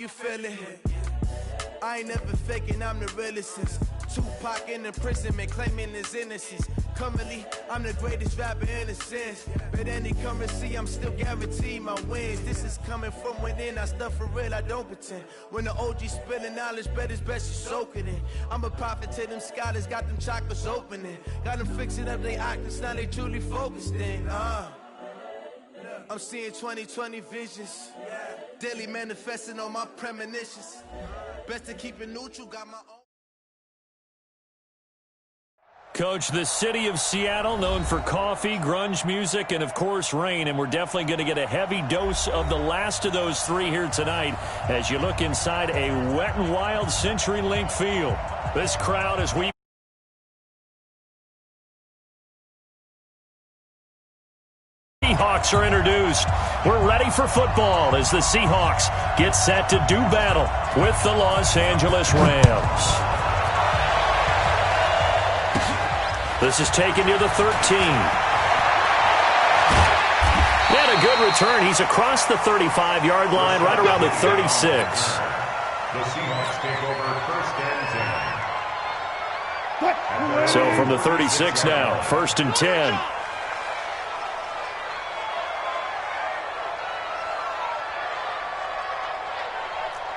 You feel it? I ain't never faking, I'm the realest since Tupac in imprisonment, claiming his innocence. Currently, I'm the greatest rapper in a sense. But any currency, I'm still guaranteed my wins. This is coming from within, I stuff for real, I don't pretend. When the OG spilling knowledge, bet it's best you soak it in. I'm a prophet to them scholars, got them chakras opening. Got them fixing up their octaves, now they truly focused in. I'm seeing 2020 visions. Daily manifesting on my premonitions. Best to keep it neutral, got my own. Coach, the city of Seattle, known for coffee, grunge music, and, of course, rain. And we're definitely going to get a heavy dose of the last of those three here tonight as you look inside a wet and wild CenturyLink field. This crowd as we Seahawks are introduced. We're ready for football as the Seahawks get set to do battle with the Los Angeles Rams. This is taken near the 13. And a good return. He's across the 35-yard line, right around the 36. The Seahawks take over first and 10. So from the 36 now, first and 10.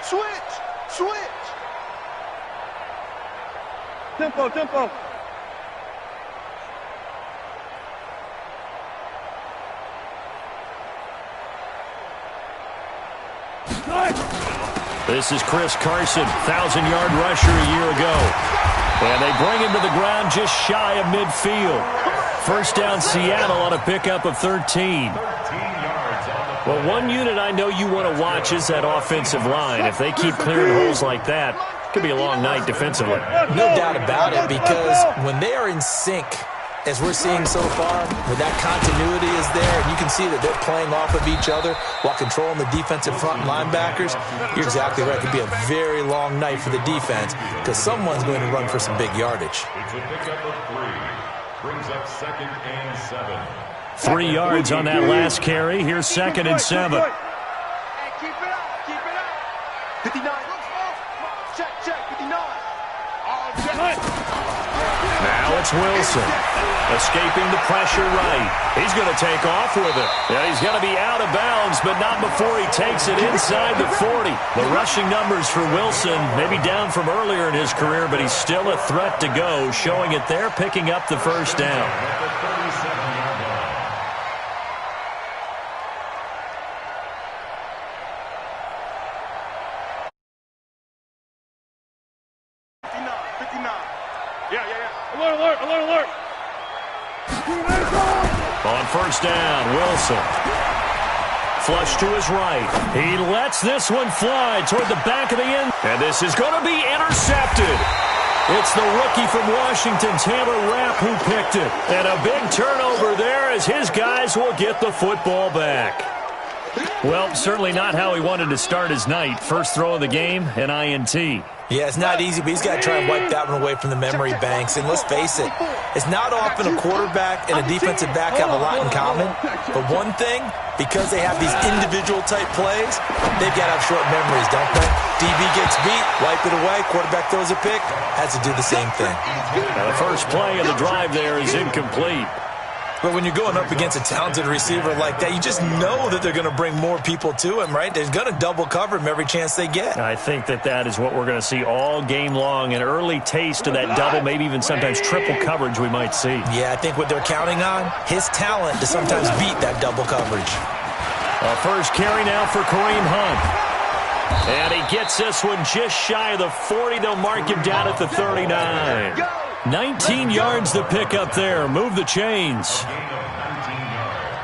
Switch! Tempo! This is Chris Carson, 1,000-yard rusher a year ago. And they bring him to the ground just shy of midfield. First down Seattle on a pickup of 13. Well, one unit I know you want to watch is that offensive line. If they keep clearing holes like that, it could be a long night defensively. No doubt about it, because when they are in sync, as we're seeing so far, where that continuity is there, and you can see that they're playing off of each other while controlling the defensive front linebackers, you're exactly right. It could be a very long night for the defense because someone's going to run for some big yardage. It's a pickup of 3. Brings up second and 7. 3 yards on that last carry. Here's second and 7. Hey, keep it up. 59. Check, 59. Now it's Wilson, escaping the pressure right. He's going to take off with it. Yeah, he's going to be out of bounds, but not before he takes it inside the 40. The rushing numbers for Wilson, maybe down from earlier in his career, but he's still a threat to go, showing it there, picking up the first down. Alert. On first down, Wilson. Flush to his right. He lets this one fly toward the back of the end. And this is going to be intercepted. It's the rookie from Washington, Taylor Rapp, who picked it. And a big turnover there as his guys will get the football back. Well, certainly not how he wanted to start his night. First throw of the game, an INT. Yeah, it's not easy, but he's got to try and wipe that one away from the memory banks. And let's face it, it's not often a quarterback and a defensive back have a lot in common. But one thing, because they have these individual type plays, they've got to have short memories, don't they? DB gets beat, wipe it away, quarterback throws a pick, has to do the same thing. Now the first play of the drive there is incomplete. But when you're going up against a talented receiver like that, you just know that they're going to bring more people to him, right? They're going to double cover him every chance they get. I think that is what we're going to see all game long, an early taste of that double, maybe even sometimes triple coverage we might see. Yeah, I think what they're counting on, his talent to sometimes beat that double coverage. First carry now for Kareem Hunt. And he gets this one just shy of the 40. They'll mark him down at the 39. 19 yards to pick up there. Move the chains.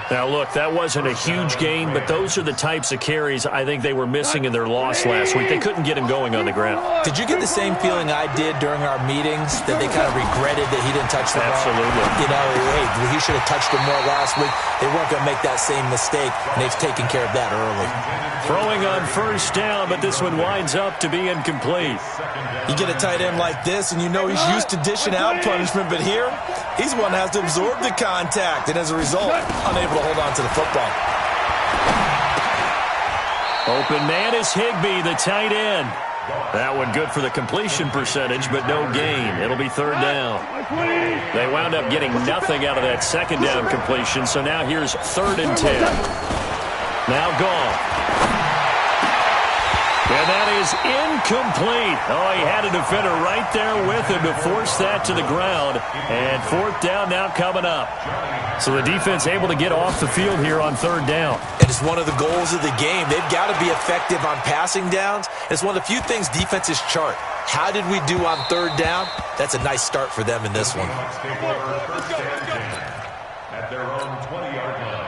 Now, look, that wasn't a huge gain, but those are the types of carries I think they were missing in their loss last week. They couldn't get him going on the ground. Did you get the same feeling I did during our meetings, that they kind of regretted that he didn't touch the ball? Absolutely. You know, hey, he should have touched him more last week. They weren't going to make that same mistake, and they've taken care of that early. Throwing on first down, but this one winds up to be incomplete. You get a tight end like this, and you know he's used to dishing out punishment, but here, he's one that has to absorb the contact, and as a result, unable to hold on to the football. Open man is Higbee, the tight end. That one good for the completion percentage, but no gain. It'll be third down. They wound up getting nothing out of that second down completion, so now here's 3rd and 10. Now gone. And that is incomplete. Oh, he had a defender right there with him to force that to the ground. And 4th down now coming up. So the defense able to get off the field here on 3rd down. It is one of the goals of the game. They've got to be effective on passing downs. It's one of the few things defenses chart. How did we do on 3rd down? That's a nice start for them in this one. At their own 20-yard line.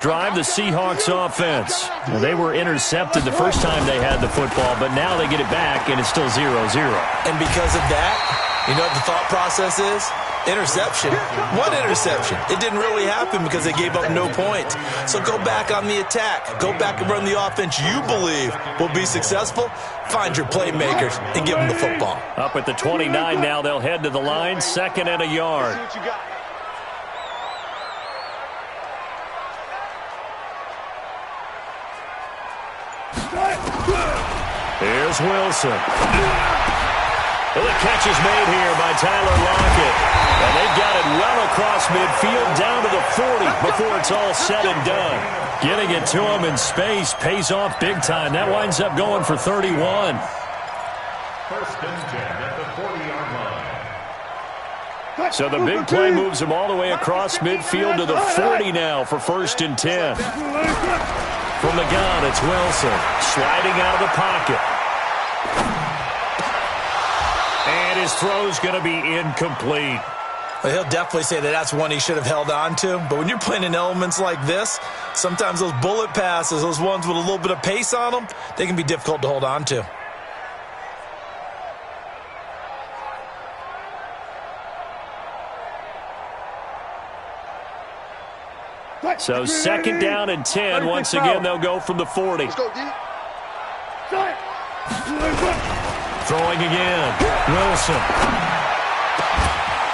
Drive the Seahawks offense. Well, they were intercepted the first time they had the football, but now they get it back, and it's still 0-0. And because of that, you know what the thought process is? Interception. One interception. It didn't really happen because they gave up no points. So go back on the attack. Go back and run the offense you believe will be successful. Find your playmakers and give them the football. Up at the 29 now, they'll head to the line, 2nd and a yard. Here's Wilson. Well, the catch is made here by Tyler Lockett. And they've got it well across midfield down to the 40 before it's all said and done. Getting it to him in space pays off big time. That winds up going for 31. 1st and 10 at the 40-yard line. So the big play moves him all the way across midfield to the 40 now for 1st and 10. From the gun, it's Wilson sliding out of the pocket. And his throw's going to be incomplete. Well, he'll definitely say that that's one he should have held on to. But when you're playing in elements like this, sometimes those bullet passes, those ones with a little bit of pace on them, they can be difficult to hold on to. So 2nd down and 10. Once again, they'll go from the 40. Throwing again. Wilson.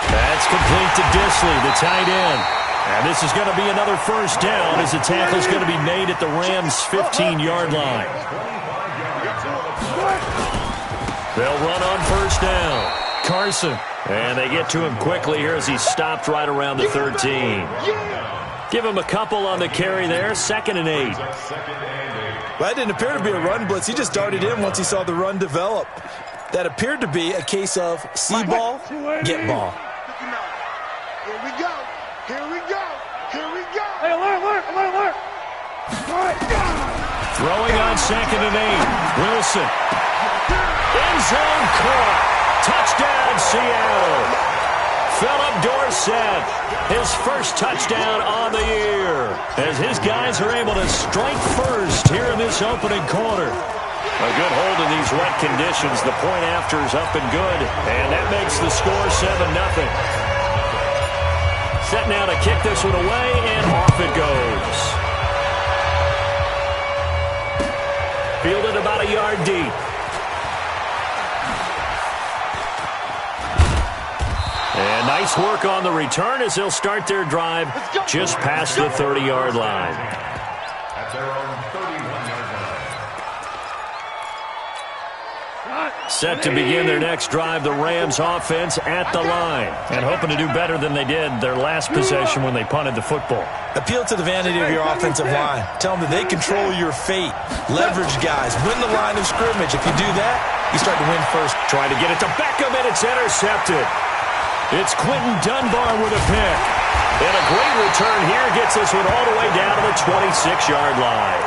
That's complete to Disley, the tight end. And this is going to be another 1st down as the tackle's going to be made at the Rams' 15-yard line. They'll run on 1st down. Carson. And they get to him quickly here as he stopped right around the 13. Give him a couple on the carry there. 2nd and 8. Well, that didn't appear to be a run blitz. He just darted in once he saw the run develop. That appeared to be a case of see ball, get ball. Here we go. Here we go. Here we go. Hey, alert. Throwing on 2nd and 8. Wilson. End zone caught. Touchdown, Seattle. Philip Dorsett, his first touchdown on the year, as his guys are able to strike first here in this opening quarter. A good hold in these wet conditions. The point after is up and good, and that makes the score 7-0. Set now to kick this one away, and off it goes. Fielded about a yard deep. And nice work on the return as they'll start their drive just past the 30-yard line. At their own 31-yard line. Set to begin their next drive, the Rams offense at the line. And hoping to do better than they did their last possession when they punted the football. Appeal to the vanity of your offensive line. Tell them that they control your fate. Leverage guys. Win the line of scrimmage. If you do that, you start to win first. Trying to get it to Beckham, and it's intercepted. It's Quentin Dunbar with a pick. And a great return here gets this one all the way down to the 26-yard line.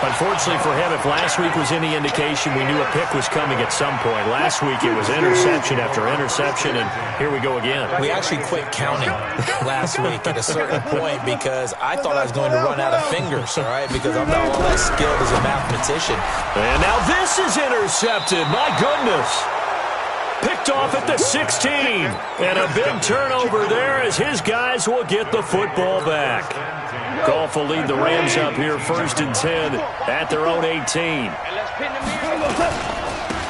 Unfortunately for him, if last week was any indication, we knew a pick was coming at some point. Last week it was interception after interception, and here we go again. We actually quit counting last week at a certain point because I thought I was going to run out of fingers, all right, because I'm not all that skilled as a mathematician. And now this is intercepted. My goodness. Picked off at the 16. And a big turnover there as his guys will get the football back. Goff will lead the Rams up here 1st and 10 at their own 18.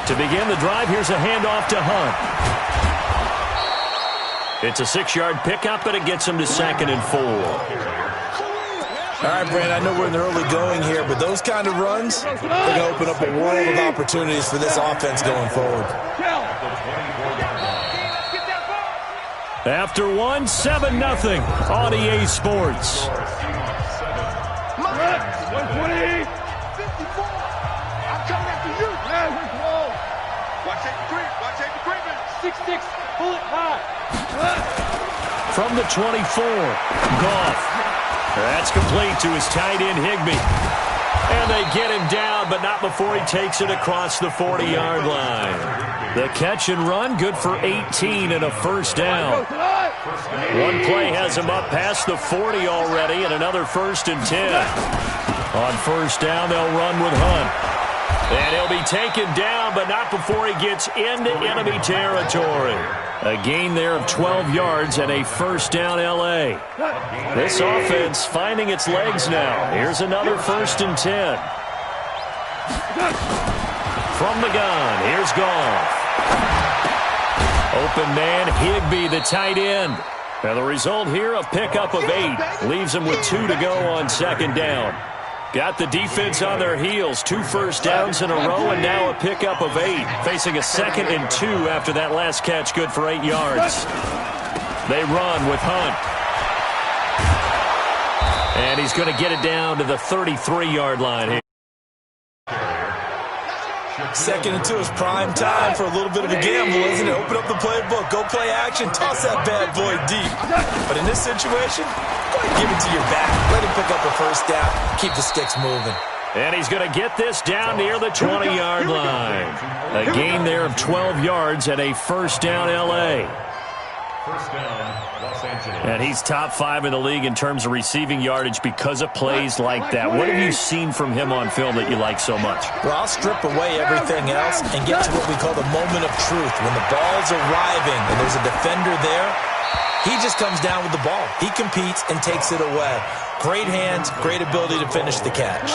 To begin the drive, here's a handoff to Hunt. It's a 6-yard pickup, and it gets him to 2nd and 4. All right, Brandon, I know we're in the early going here, but those kind of runs, they're going to open up a world of opportunities for this offense going forward. After one, 7-0 on EA Sports. 120. 54. I'm coming after you. Watch the agreement. 6-6. Pull it high. From the 24, Goff. That's complete to his tight end, Higbee. And they get him down, but not before he takes it across the 40-yard line. The catch and run, good for 18 and a first down. One play has him up past the 40 already, and another 1st and 10. On first down, they'll run with Hunt. And he'll be taken down, but not before he gets into enemy territory. A gain there of 12 yards and a first down L.A. This offense finding its legs now. Here's another 1st and 10. From the gun, here's Goff. Open man, Higbee, the tight end. And the result here, a pickup of 8. Leaves him with 2 to go on second down. Got the defense on their heels. 2 first downs in a row, and now a pickup of 8. Facing a 2nd and 2 after that last catch, good for 8 yards. They run with Hunt. And he's going to get it down to the 33-yard line here. 2nd and 2 is prime time for a little bit of a gamble, isn't it? Open up the playbook, go play action, toss that bad boy deep. But in this situation, go ahead and give it to your back. Let him pick up a first down, keep the sticks moving. And he's going to get this down near the 20-yard line. A gain there of 12 yards and a first down L.A. First down, Los Angeles. And he's top 5 in the league in terms of receiving yardage because of plays like that. What have you seen from him on film that you like so much? Well, I'll strip away everything else and get to what we call the moment of truth. When the ball's arriving and there's a defender there, he just comes down with the ball. He competes and takes it away. Great hands, great ability to finish the catch.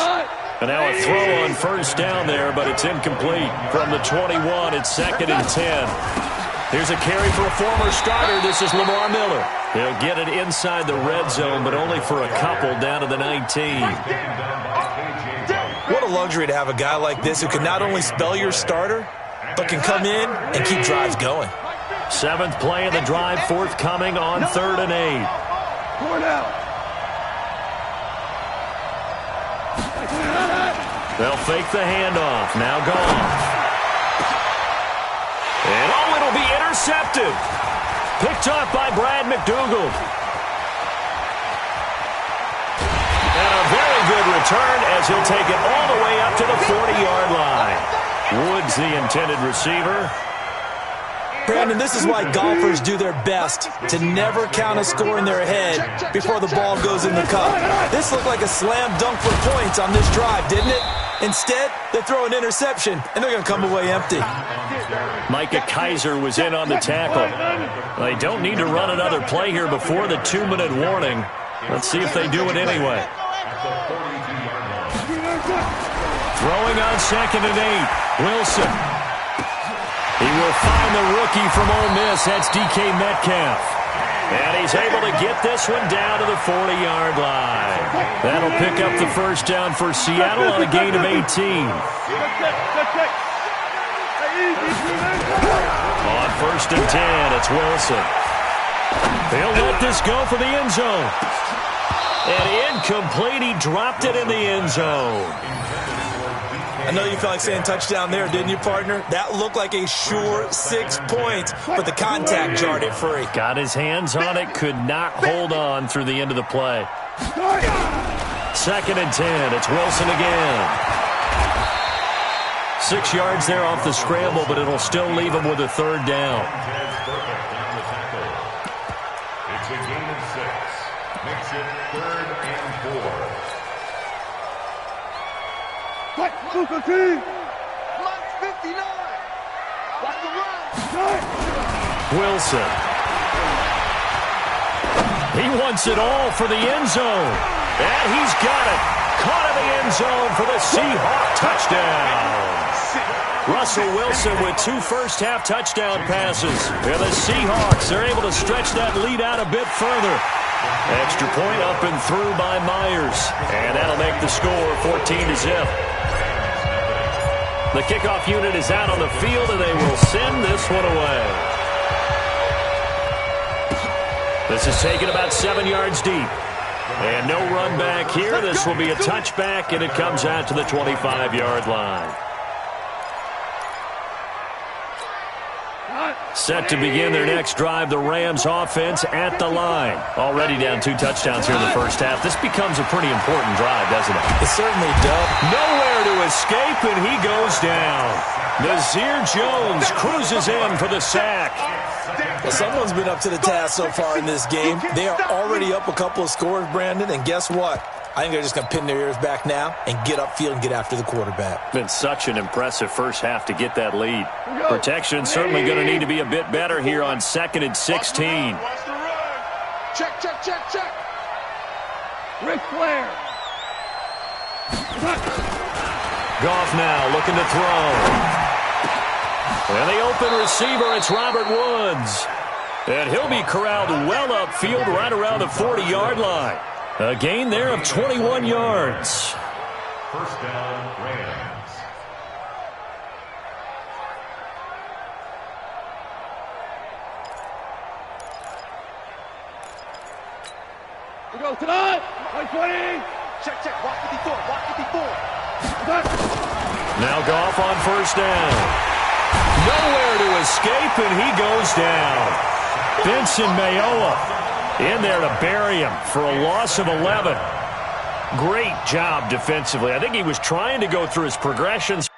And now a throw on first down there, but it's incomplete. From the 21, it's 2nd and 10. Here's a carry for a former starter. This is Lamar Miller. He'll get it inside the red zone, but only for a couple down to the 19. What a luxury to have a guy like this who can not only spell your starter, but can come in and keep drives going. 7th play of the drive, forthcoming on 3rd and 8. They'll fake the handoff. Now Goff. And it'll be intercepted. Picked off by Brad McDougald. And a very good return as he'll take it all the way up to the 40-yard line. Woods the intended receiver. Brandon, this is why golfers do their best to never count a score in their head before the ball goes in the cup. This looked like a slam dunk for points on this drive, didn't it? Instead, they throw an interception, and they're going to come away empty. Micah Kaiser was in on the tackle. They don't need to run another play here before the 2-minute warning. Let's see if they do it anyway. Throwing on 2nd and 8. Wilson. He will find the rookie from Ole Miss. That's DK Metcalf. And he's able to get this one down to the 40-yard line. That'll pick up the first down for Seattle on a gain of 18. On 1st and 10, it's Wilson. He'll let this go for the end zone. And incomplete. He dropped it in the end zone. I know you felt like saying touchdown there, didn't you, partner? That looked like a sure 6 points, but the contact jarred it free. Got his hands on it, could not hold on through the end of the play. 2nd and 10, it's Wilson again. 6 yards there off the scramble, but it'll still leave him with a 3rd down. It's a gain of 6. Makes it 3rd and 4. Mike 59. Watch the run. Wilson. He wants it all for the end zone. And he's got it. Caught in the end zone for the Seahawk touchdown. Russell Wilson with 2 first-half touchdown passes. And the Seahawks are able to stretch that lead out a bit further. Extra point up and through by Myers. And that'll make the score 14-0. The kickoff unit is out on the field, and they will send this one away. This is taken about 7 yards deep. And no run back here. This will be a touchback, and it comes out to the 25-yard line. Set to begin their next drive, the Rams offense at the line. Already down 2 touchdowns here in the first half. This becomes a pretty important drive, doesn't it? It certainly does. Nowhere to escape, and he goes down. Nazir Jones cruises in for the sack. Well, someone's been up to the task so far in this game. They are already up a couple of scores, Brandon, and guess what? I think they're just going to pin their ears back now and get upfield and get after the quarterback. Been such an impressive first half to get that lead. Protection certainly going to need to be a bit better here on 2nd and 16. Check, check, check, check. Ric Flair. Goff now looking to throw. And the open receiver, it's Robert Woods. And he'll be corralled well upfield right around the 40-yard line. A gain there of 21 yards. First down, Rams. We go tonight. 120. Check, check. Walk 54. Walk 54. Now Goff on first down. Nowhere to escape, and he goes down. Benson Mayowa in there to bury him for a loss of 11. Great job defensively. I think he was trying to go through his progressions.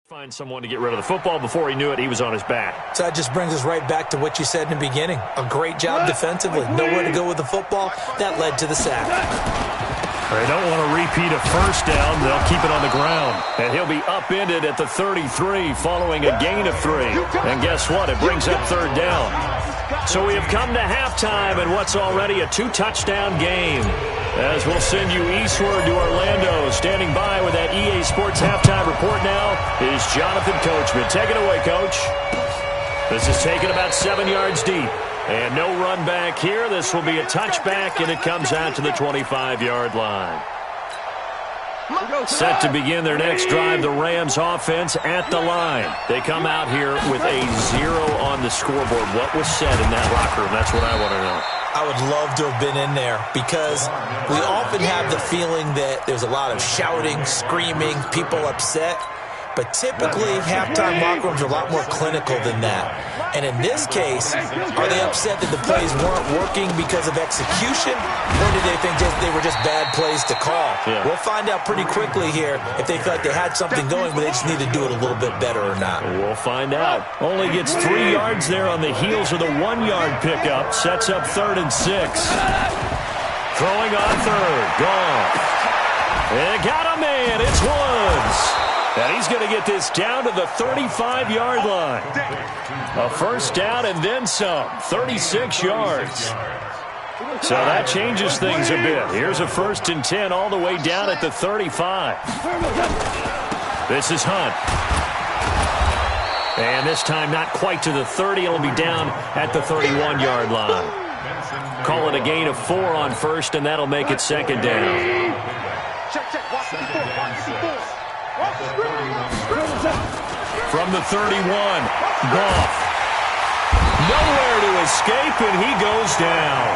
Find someone to get rid of the football. Before he knew it, he was on his back. So that just brings us right back to what you said in the beginning. A great job defensively. Nowhere to go with the football. That led to the sack. They don't want to repeat a first down. They'll keep it on the ground. And he'll be upended at the 33 following a gain of 3. And guess what? It brings up 3rd down. So we have come to halftime in what's already a 2-touchdown game. As we'll send you eastward to Orlando. Standing by with that EA Sports halftime report now is Jonathan Coachman. Take it away, Coach. This is taken about 7 yards deep. And no run back here. This will be a touchback, and it comes out to the 25-yard line. Set to begin their next drive, the Rams offense at the line. They come out here with a 0 on the scoreboard. What was said in that locker room? That's what I want to know. I would love to have been in there because we often have the feeling that there's a lot of shouting, screaming, people upset. But typically, halftime locker rooms are a lot more clinical than that. And in this case, are they upset that the plays weren't working because of execution? Or did they think they were just bad plays to call? Yeah. We'll find out pretty quickly here if they felt they had something going, but they just need to do it a little bit better or not. We'll find out. Only gets 3 yards there on the heels of the 1-yard pickup. Sets up 3rd and 6. Throwing on 3rd. Gone. And got a man. It's Woods. And he's going to get this down to the 35-yard line. A first down and then some. 36 yards. So that changes things a bit. Here's a 1st and 10 all the way down at the 35. This is Hunt. And this time not quite to the 30. It'll be down at the 31-yard line. Call it a gain of 4 on first, and that'll make it 2nd down. Check, check. Walk 54. Walk 54. From the 31, Goff. Nowhere to escape, and he goes down.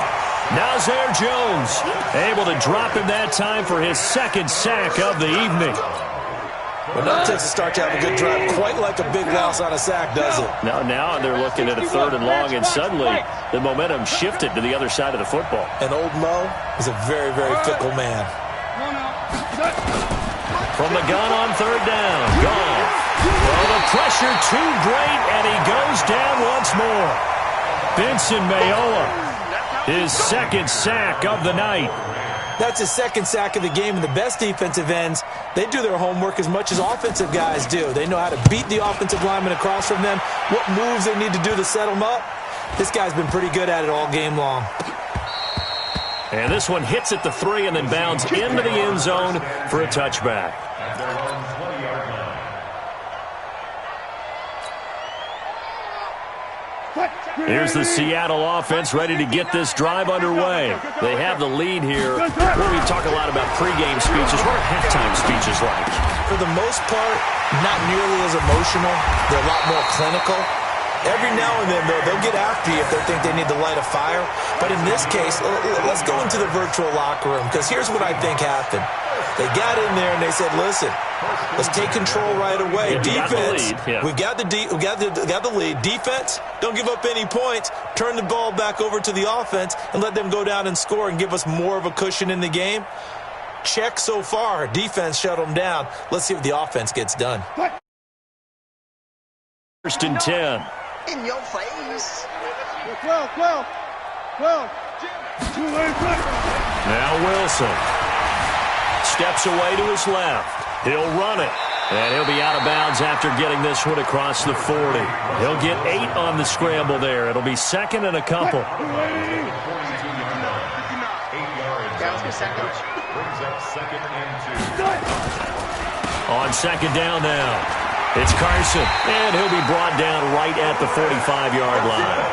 Nazir Jones able to drop him that time for his 2nd sack of the evening. Well, no, it takes a start to have a good drive. Quite like a big loss on a sack, does it? Now they're looking at a 3rd and long, and suddenly the momentum shifted to the other side of the football. And old Mo is a very, very fickle man. From the gun on 3rd down. Gone. Well, the pressure too great, and he goes down once more. Benson Mayowa, his 2nd sack of the night. That's his 2nd sack of the game, and the best defensive ends, they do their homework as much as offensive guys do. They know how to beat the offensive lineman across from them, what moves they need to do to set them up. This guy's been pretty good at it all game long. And this one hits at the 3 and then bounds into the end zone for a touchback. Here's the Seattle offense ready to get this drive underway. They have the lead here. Well, we talk a lot about pregame speeches. What are halftime speeches like? For the most part, not nearly as emotional. They're a lot more clinical. Every now and then, though, they'll get after you if they think they need to light a fire. But in this case, let's go into the virtual locker room, because here's what I think happened. They got in there and they said, listen, let's take control right away. Defense, we've got the lead. Defense, don't give up any points. Turn the ball back over to the offense and let them go down and score and give us more of a cushion in the game. Check so far. Defense shut them down. Let's see if the offense gets done. 1st and 10. In your face. 12. Now Wilson steps away to his left. He'll run it. And he'll be out of bounds after getting this one across the 40. He'll get 8 on the scramble there. It'll be 2nd and a couple. On 2nd down now, it's Carson, and he'll be brought down right at the 45-yard line.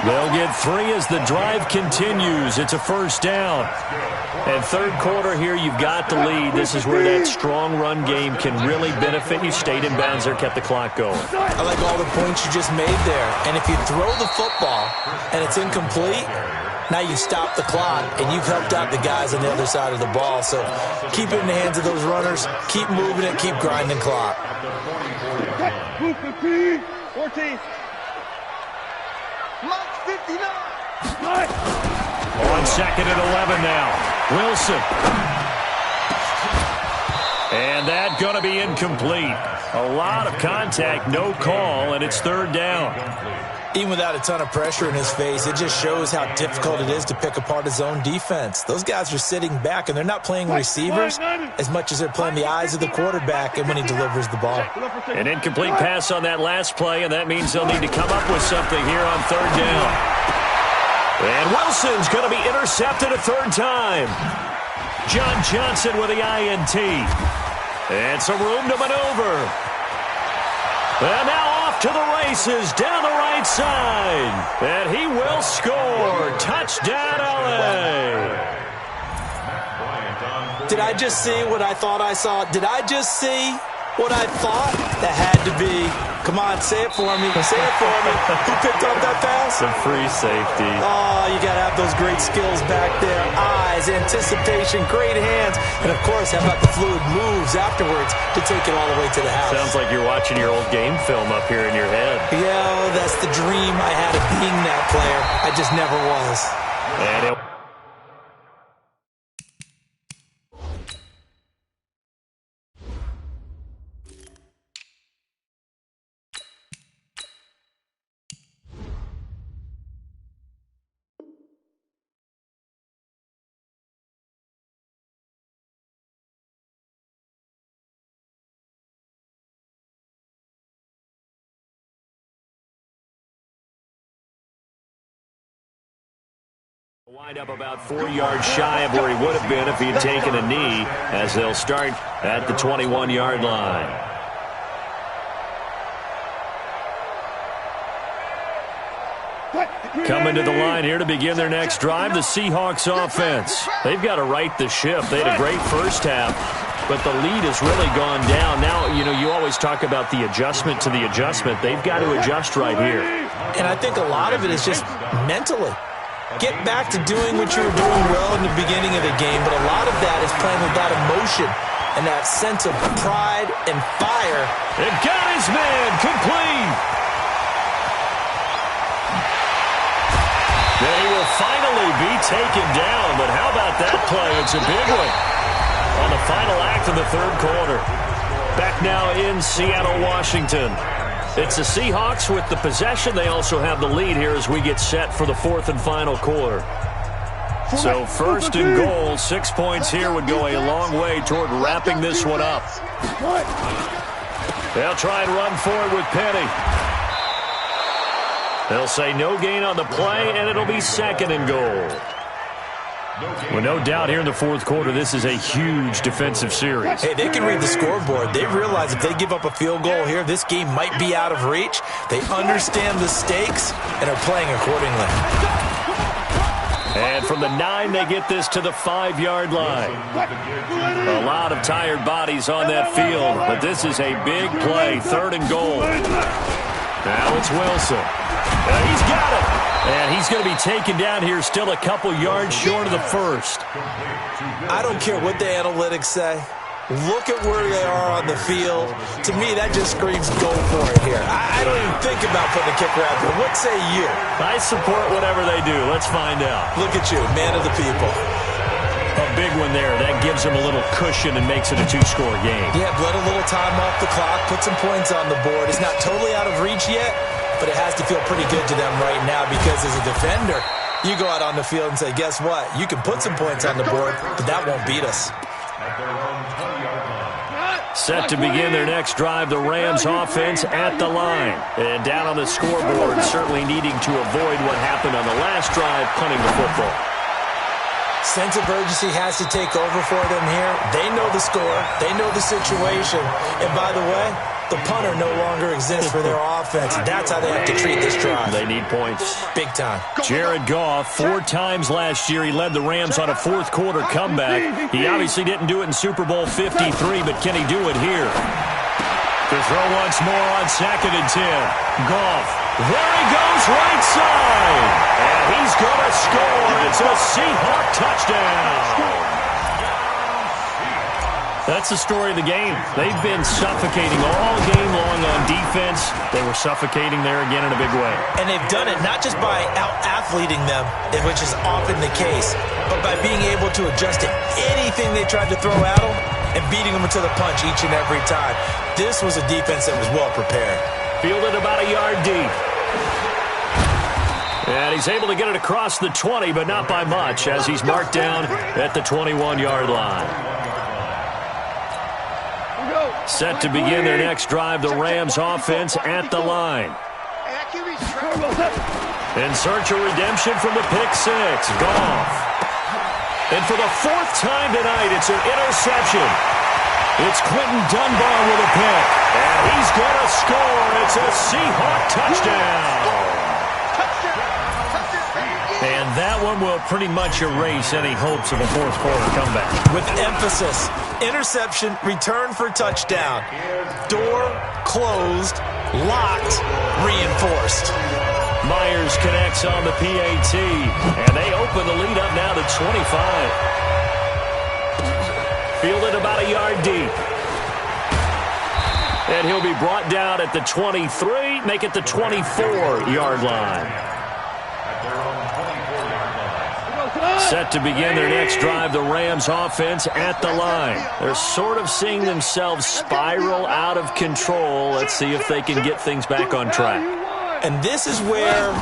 They'll get 3 as the drive continues. It's a 1st down. And 3rd quarter here, you've got the lead. This is where that strong run game can really benefit you. Stayed in bounds there, kept the clock going. I like all the points you just made there. And if you throw the football and it's incomplete, now you stop the clock, and you've helped out the guys on the other side of the ball. So keep it in the hands of those runners. Keep moving it. Keep grinding clock. 15, 14. Mike 59. On 2nd and 11 now. Wilson. And that going to be incomplete. A lot of contact, no call, and it's 3rd down. Even without a ton of pressure in his face, it just shows how difficult it is to pick apart his own defense. Those guys are sitting back, and they're not playing receivers as much as they're playing the eyes of the quarterback and when he delivers the ball. An incomplete pass on that last play, and that means they'll need to come up with something here on 3rd down. And Wilson's going to be intercepted a 3rd time. John Johnson with the INT. And some room to maneuver. And now off to the races down the right side. And he will score. Touchdown, LA. Did I just see what I thought I saw? Did I just see what I thought? That had to be. Come on, say it for me. Say it for me. Who picked up that pass? Some free safety. Oh, you got to have those great skills back there. Eyes, anticipation, great hands. And, of course, how about the fluid moves afterwards to take it all the way to the house? Sounds like you're watching your old game film up here in your head. Yeah, that's the dream I had of being that player. I just never was. And it wind up about 4 yards shy of where he would have been if he had taken a knee, as they'll start at the 21-yard line. Coming to the line here to begin their next drive, the Seahawks offense. They've got to right the ship. They had a great first half, but the lead has really gone down. Now, you always talk about the adjustment to the adjustment. They've got to adjust right here. And I think a lot of it is just mentally. Get back to doing what you were doing well in the beginning of the game, but a lot of that is playing with that emotion and that sense of pride and fire. It got his man complete. Then he will finally be taken down, but how about that play? It's a big one on the final act of the 3rd quarter. Back now in Seattle, Washington. It's the Seahawks with the possession. They also have the lead here as we get set for the 4th and final quarter. So 1st and goal, 6 points here would go a long way toward wrapping this one up. They'll try and run forward with Penny. They'll say no gain on the play, and it'll be 2nd and goal. Well, no doubt here in the fourth quarter, this is a huge defensive series. Hey, they can read the scoreboard. They realize if they give up a field goal here, this game might be out of reach. They understand the stakes and are playing accordingly. And from the 9, they get this to the 5-yard line. A lot of tired bodies on that field, but this is a big play, 3rd and goal. Now it's Wilson. He's got it. And he's going to be taken down here still a couple yards short of the first. I don't care what the analytics say. Look at where they are on the field. To me, that just screams go for it here. I don't even think about putting a kicker out there. What say you? I support whatever they do. Let's find out. Look at you, man of the people. A big one there. That gives them a little cushion and makes it a 2-score game. Yeah, let a little time off the clock, put some points on the board. It's not totally out of reach yet, but it has to feel pretty good to them right now because as a defender, you go out on the field and say, guess what? You can put some points on the board, but that won't beat us. Set to begin their next drive, the Rams offense at the line. And down on the scoreboard, certainly needing to avoid what happened on the last drive, punting the football. Sense of urgency has to take over for them here. They know the score. They know the situation. And by the way, the punter no longer exists for their offense. That's how they have to treat this drive. They need points. Big time. Jared Goff, 4 times last year, he led the Rams on a fourth-quarter comeback. He obviously didn't do it in Super Bowl 53, but can he do it here? To throw once more on 2nd and 10. Goff, there he goes, right side. And he's going to score. It's a Seahawk touchdown. That's the story of the game. They've been suffocating all game long on defense. They were suffocating there again in a big way. And they've done it not just by out-athleting them, which is often the case, but by being able to adjust to anything they tried to throw at them and beating them to the punch each and every time. This was a defense that was well prepared. Fielded about a yard deep. And he's able to get it across the 20, but not by much, as he's marked down at the 21-yard line. Set to begin their next drive, the Rams offense at the line. In search of redemption from the pick 6. Goff. And for the 4th time tonight, it's an interception. It's Quentin Dunbar with a pick. And he's going to score. It's a Seahawk touchdown. And that one will pretty much erase any hopes of a fourth-quarter comeback. With emphasis, interception, return for touchdown. Door closed, locked, reinforced. Myers connects on the PAT, and they open the lead up now to 25. Fielded about a yard deep. And he'll be brought down at the 23, make it the 24-yard line. Set to begin their next drive, the Rams offense at the line. They're sort of seeing themselves spiral out of control. Let's see if they can get things back on track. And this is where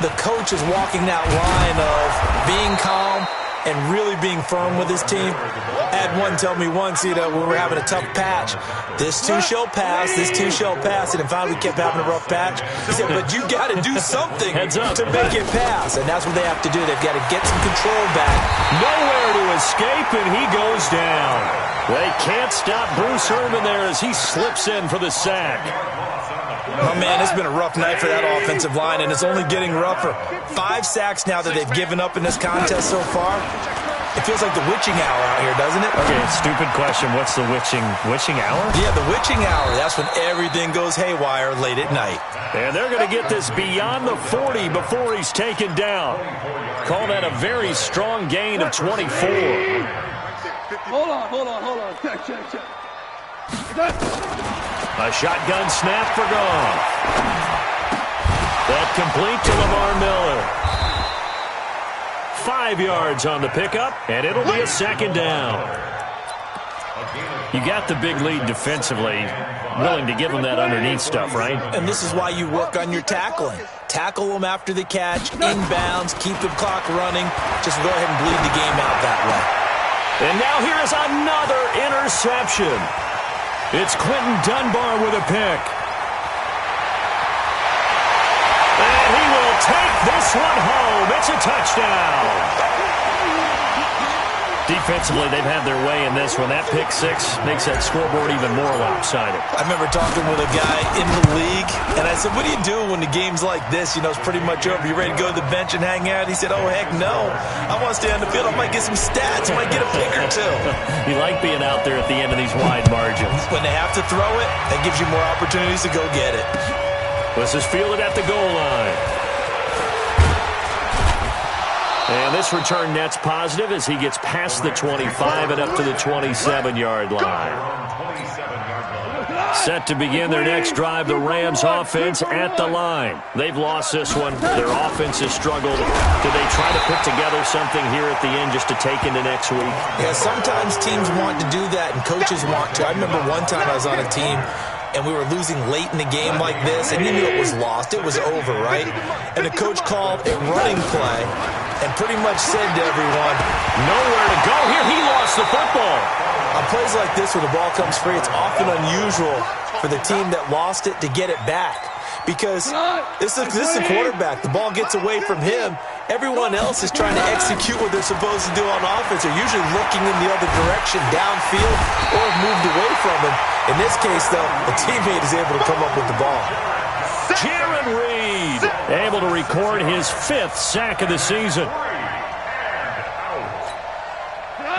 the coach is walking that line of being calm and really being firm with his team. I had one tell me once, when we were having a tough patch, this too shall pass, this too shall pass, and finally we kept having a rough patch. He said, but you got to do something to make it pass, and that's what they have to do. They've got to get some control back. Nowhere to escape, and he goes down. They can't stop Bruce Irvin there as he slips in for the sack. Oh, man, it's been a rough night for that offensive line, and it's only getting rougher. 5 sacks now that they've given up in this contest so far. It feels like the witching hour out here, doesn't it? Okay, stupid question. What's the witching hour? Yeah, the witching hour. That's when everything goes haywire late at night. And they're going to get this beyond the 40 before he's taken down. Call that a very strong gain of 24. Hold on. Check. A shotgun snap for Goff. That complete to Lamar Miller. 5 yards on the pickup, and it'll be a 2nd down. You got the big lead defensively, willing to give them that underneath stuff, right? And this is why you work on your tackling. Tackle them after the catch, inbounds, keep the clock running. Just go ahead and bleed the game out that way. And now here is another interception. It's Quentin Dunbar with a pick. And he will take this one home. It's a touchdown. Defensively, they've had their way in this one. That pick six makes that scoreboard even more lopsided. I remember talking with a guy in the league, and I said, what do you do when the game's like this? You know, it's pretty much over. You ready to go to the bench and hang out? He said, oh, heck no. I want to stay on the field. I might get some stats. I might get a pick or two. You like being out there at the end of these wide margins. When they have to throw it, that gives you more opportunities to go get it. This is fielded at the goal line. And this return net's positive as he gets past the 25 and up to the 27-yard line. Set to begin their next drive, the Rams offense at the line. They've lost this one. Their offense has struggled. Do they try to put together something here at the end just to take into next week? Yeah, sometimes teams want to do that and coaches want to. I remember one time I was on a team and we were losing late in the game like this, and you knew it was lost. It was over, right? And the coach called a running play and pretty much said to everyone, nowhere to go here. He lost the football. On plays like this where the ball comes free, it's often unusual for the team that lost it to get it back. Because this is the quarterback. The ball gets away from him. Everyone else is trying to execute what they're supposed to do on offense. They're usually looking in the other direction, downfield, or have moved away from him. In this case, though, a teammate is able to come up with the ball. Jaron Reed able to record his 5th sack of the season.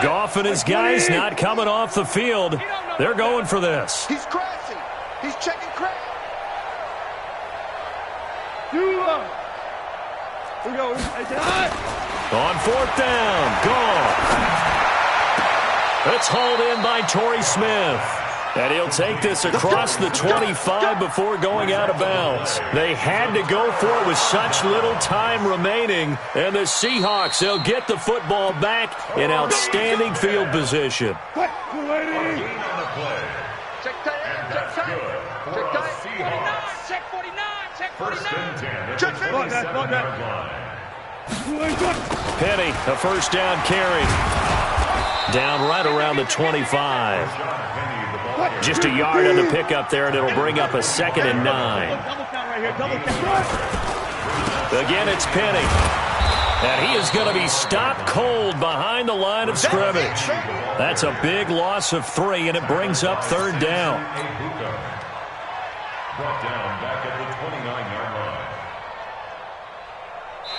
Goff and his guys not coming off the field. They're going for this. He's crashing. He's checking crash. On 4th down, Goff. It's hauled in by Torrey Smith. And he'll take this across the 25 before going out of bounds. They had to go for it with such little time remaining. And the Seahawks, they'll get the football back in outstanding field position. Check tight end, check tight. Check tight. Check 49, check 49. Check 49. Penny, a first down carry. Down right around the 25. Just a yard on the pickup there, and it'll bring up a 2nd and 9. Again, it's Penny. And he is going to be stopped cold behind the line of scrimmage. That's a big loss of 3, and it brings up 3rd down. Brought down back at the 29-yard line.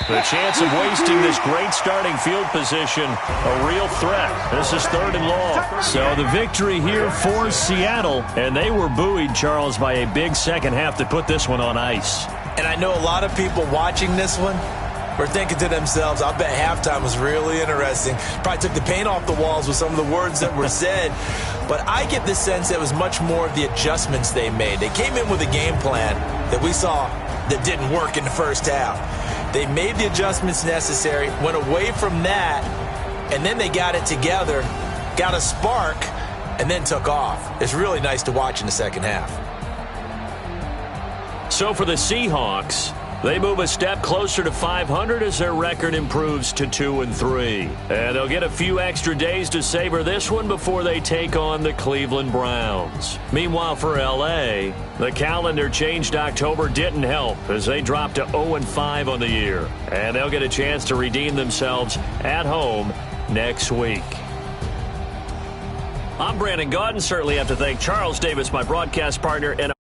The chance of wasting this great starting field position, a real threat. This is 3rd and long. So the victory here for Seattle, and they were buoyed, Charles, by a big second half that put this one on ice. And I know a lot of people watching this one were thinking to themselves, I bet halftime was really interesting. Probably took the paint off the walls with some of the words that were said. But I get the sense it was much more of the adjustments they made. They came in with a game plan that we saw that didn't work in the first half. They made the adjustments necessary, went away from that, and then they got it together, got a spark, and then took off. It's really nice to watch in the second half. So for the Seahawks, they move a step closer to 500 as their record improves to 2-3. And they'll get a few extra days to savor this one before they take on the Cleveland Browns. Meanwhile, for L.A., the calendar changed October didn't help as they dropped to 0-5 on the year. And they'll get a chance to redeem themselves at home next week. I'm Brandon Gaudin. Certainly have to thank Charles Davis, my broadcast partner, and